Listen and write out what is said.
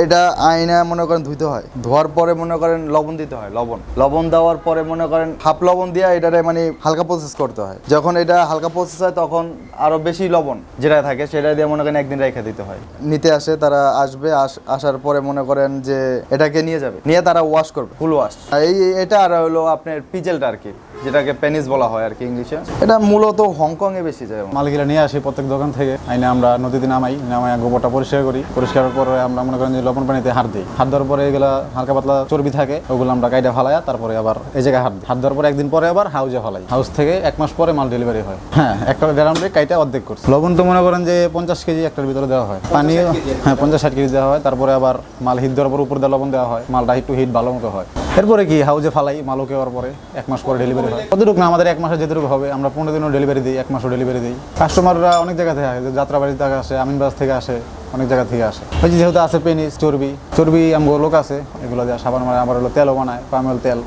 এটা আয়না মনে করেন ধুইতে হয়, ধোয়ার পরে মনে করেন লবণ দিতে হয়, লবণ দেওয়ার পরে মনে করেন হাফ লবণ দিয়ে এটারে মানে হালকা প্রসেস করতে হয়। যখন এটা হালকা প্রসেস হয় তখন আরো বেশি লবণ যেটা থাকে সেটা দিয়ে মনে করেন একদিন রেখে দিতে হয়। নিতে আসে তারা, আসবে আসার পরে মনে করেন যে এটাকে নিয়ে যাবে, নিয়ে তারা ওয়াশ করবে, ফুল ওয়াশ। এটা আর হলো আপনার পিজেলটা আর কি, যেটাকে পেনিস বলা হয় আর কি ইংলিশে। এটা মূলত হংকং এ বেশি যায়। মালগুলা নিয়ে আসি প্রত্যেক দোকান থেকে, আইনে আমরা নদীতে নামাই গোবরটা পরিষ্কার করি। পরিষ্কারের পরে আমরা মনে করেন যে লবণ পানিতে হাত দিই। হাত দেওয়ার পরে এগুলা হালকা পাতলা চর্বি থাকে, ওগুলো আমরা কাইটা ফালাইয়া তারপরে আবার এই জায়গায় হাত দিই। হাত দেওয়ার পরে একদিন পরে আবার হাউজে ফালাই। হাউস থেকে 1 মাস পরে মাল ডেলিভারি হয়। হ্যাঁ, একটা গ্রাউন্ডে কাইটা অর্ধেক করছে। লবণ তো মনে করেন যে 50 কেজি একটার ভিতরে দেওয়া হয়। পানি হ্যাঁ 50-60 কেজি দেওয়া হয়। তারপরে আবার মাল হিট দেওয়ার পর উপর দিয়ে লবণ দেওয়া হয়, মালটা একটু হিট ভালো মতো হয়। এরপরে কি হাউজে ফালাই, মালকে হওয়ার পরে 1 মাস পরে ডেলিভারি হয়। কতটুকু না আমাদের 1 মাসে যেটুকু হবে আমরা 15 দিনও ডেলিভারি দিই, 1 মাসও ডেলিভারি দিই। কাস্টমাররা অনেক জায়গা থেকে আসে, যাত্রাবাড়ি থেকে আসে, আমিনবাজার থেকে আসে, অনেক জায়গা থেকে আসে। ওই যেহেতু আছে পেনিস, চর্বি আমগো লোক আছে, এগুলো দিয়ে সাবান মারে, আবার হলো তেলও বানায়, পামেল তেল।